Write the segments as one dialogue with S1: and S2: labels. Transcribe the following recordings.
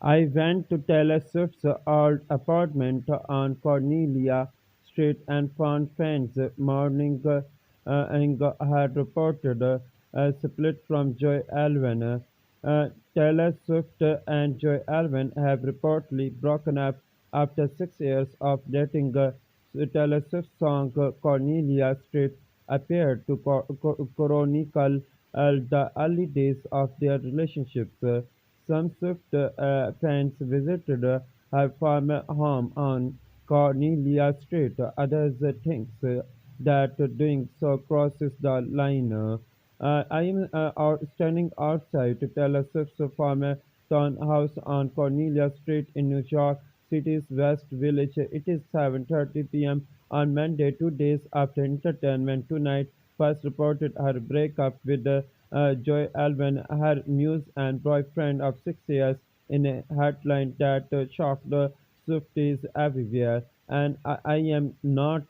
S1: I went to Taylor Swift's old apartment on Cornelia Street and found fans mourning and had reported a split from Joy Alwyn. Taylor Swift and Joy Alwyn have reportedly broken up after 6 years of dating. Taylor Swift's song Cornelia Street appeared to chronicle the early days of their relationship. Some Swift fans visited her former home on Cornelia Street. Others think that doing so crosses the line. I am standing outside Taylor Swift's former townhouse on Cornelia Street in New York City's West Village. It is 7:30 p.m. on Monday, 2 days after Entertainment Tonight first reported her breakup with Joy Alwyn, her muse and boyfriend of 6 years, in a headline that shocked Swifties everywhere. And I am not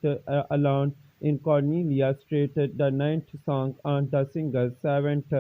S1: alone. In Cornelia Street, the ninth song on the singer's seventh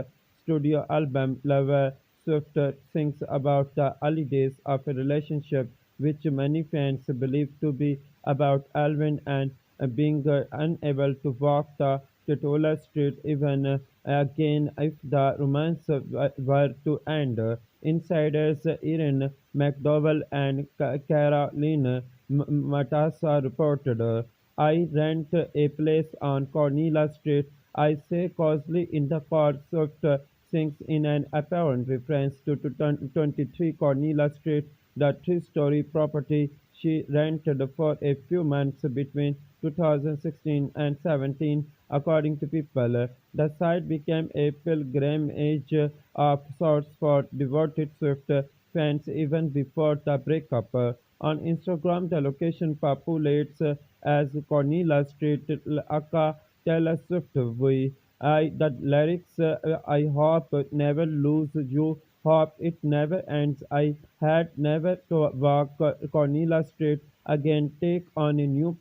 S1: studio album, Lover, Swift sings about the early days of a relationship which many fans believe to be about Alvin and being unable to walk the titular street even again if the romance were to end. Insiders Erin McDowell and Caroline Matassa reported. I rent a place on Cornelia Street. I say cosily in the park. Swift sings in an apparent reference to 23 Cornelia Street, the three-story property she rented for a few months between 2016 and 17. According to People, the site became a pilgrimage of sorts for devoted Swift fans even before the breakup. On Instagram, the location populates as Cornelia Street, aka Taylor Swift Way. The lyrics, I hope never lose you, hope it never ends. I had never to walk Cornelia Street again. Take on a new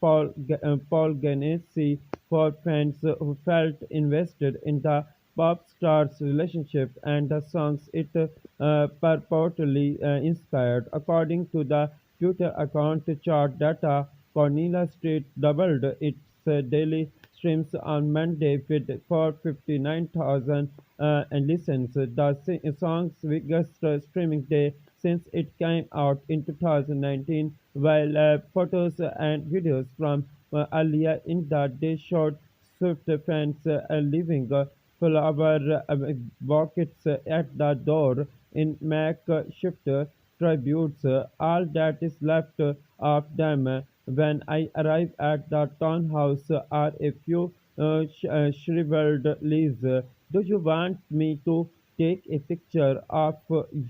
S1: Paul Ganesi for fans who felt invested in the pop star's relationship and the songs it purportedly inspired. According to the Twitter account chart data, Cornelia Street doubled its daily streams on Monday with 459,000 listens. The song's biggest streaming day since it came out in 2019, while photos and videos from earlier in the day showed Swift fans leaving flower buckets at the door in makeshift tributes. All that is left of them when I arrive at the townhouse are a few shriveled leaves. Do you want me to take a picture of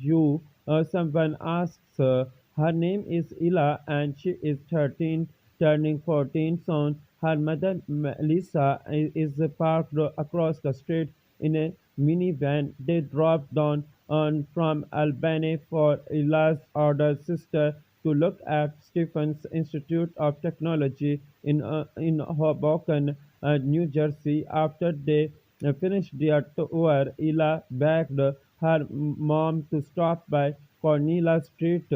S1: you? Someone asks. Her name is Ella and she is 13, turning 14 soon. Her mother, Lisa, is parked across the street in a minivan. They dropped down from Albany for Ella's older sister to look at Stephen's Institute of Technology in Hoboken, New Jersey. After they finished their tour, Ella begged her mom to stop by Cornelia Street.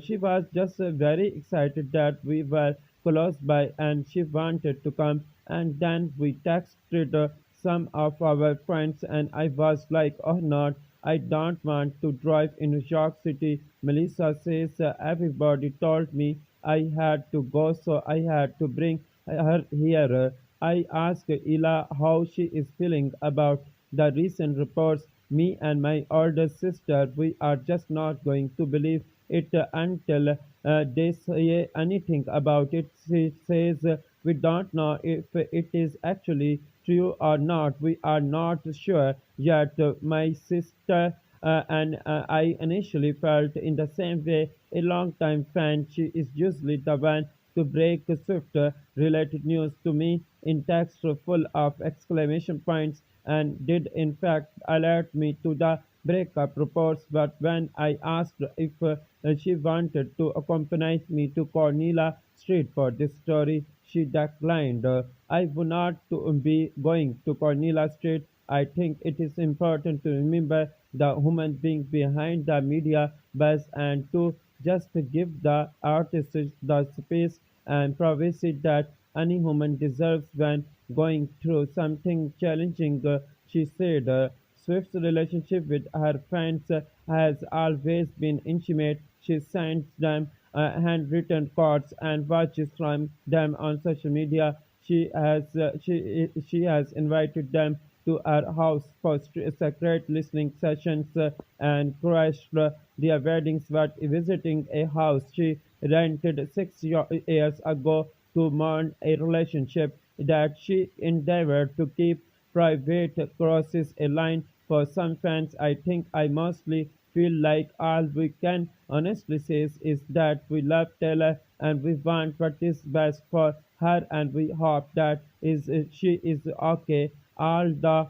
S1: She was just very excited that we were close by and she wanted to come. And then we texted some of our friends, and I was like, oh, not. I don't want to drive in New York City. Melissa says everybody told me I had to go, so I had to bring her here. I asked Ella how she is feeling about the recent reports. Me and my older sister, we are just not going to believe it until they say anything about it. She says we don't know if it is actually true or not. We are not sure yet. My sister and I initially felt in the same way. A long-time fan, she is usually the one to break Swift related news to me in text full of exclamation points and did in fact alert me to the breakup reports. But when I asked if she wanted to accompany me to Cornelia Street for this story, she declined. I would not to be going to Cornelia Street. I think it is important to remember the human being behind the media buzz and to just give the artists the space and privacy that any human deserves when going through something challenging. She said. Swift's relationship with her fans has always been intimate. She sends them handwritten cards and watches from them on social media. She has invited them to her house for secret listening sessions and crashed their weddings but visiting a house she rented 6 years ago to mourn a relationship that she endeavored to keep private crosses a line for some fans. I think I mostly feel like all we can honestly say is that we love Taylor and we want what is best for her and we hope that is she is okay. All the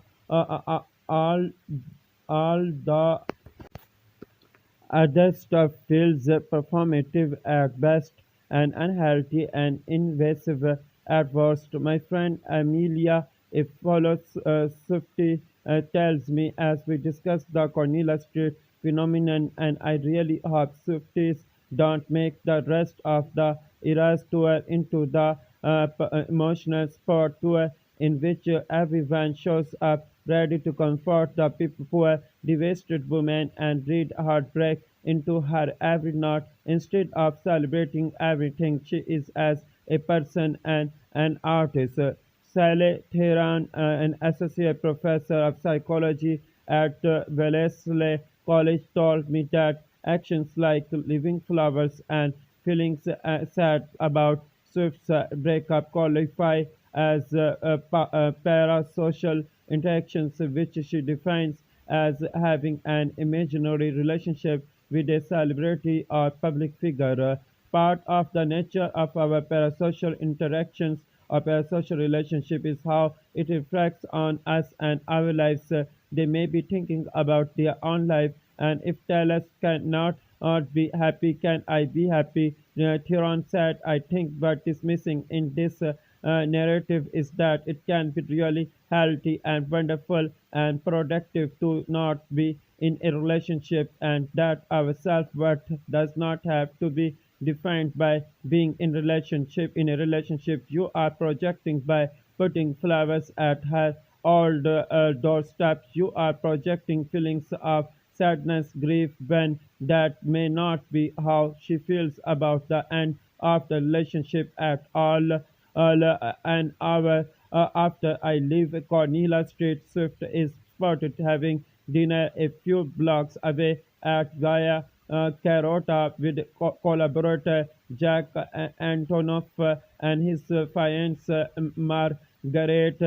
S1: other stuff feels performative at best and unhealthy and invasive at worst. My friend Amelia, if follows Swifty, tells me as we discuss the Cornelia Street phenomenon, and I really hope Swifties don't make the rest of the Eras tour into the emotional sport tour in which everyone shows up ready to comfort the poor, devastated woman and read heartbreak into her every note instead of celebrating everything she is as a person and an artist. Saleh Tehran, an associate professor of psychology at Wellesley College, told me that actions like leaving flowers and feeling sad about Swift's breakup qualify as parasocial interactions, which she defines as having an imaginary relationship with a celebrity or public figure. Part of the nature of our parasocial interactions or parasocial relationship is how it reflects on us and our lives. They may be thinking about their own life, and if Taylor cannot not be happy, can I be happy? Theron said, I think what is missing in this narrative is that it can be really healthy and wonderful and productive to not be in a relationship and that our self-worth does not have to be defined by being in a relationship you are projecting by putting flowers at her old doorstep. You are projecting feelings of sadness, grief, when that may not be how she feels about the end of the relationship at all. An hour after I leave Cornelia Street, Swift is spotted having dinner a few blocks away at Gaia Carota with collaborator Jack Antonoff and his fiancée Margaret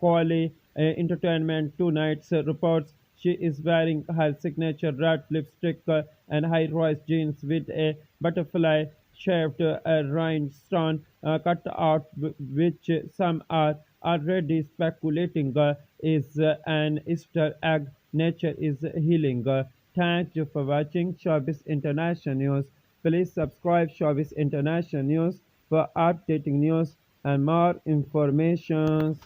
S1: Coley. Entertainment Tonight's reports she is wearing her signature red lipstick and high-rise jeans with a butterfly-shaped rhinestone cut out, which some are already speculating is an Easter egg. Nature is healing. Thank you for watching Showbiz International News. Please subscribe Showbiz International News for updating news and more information.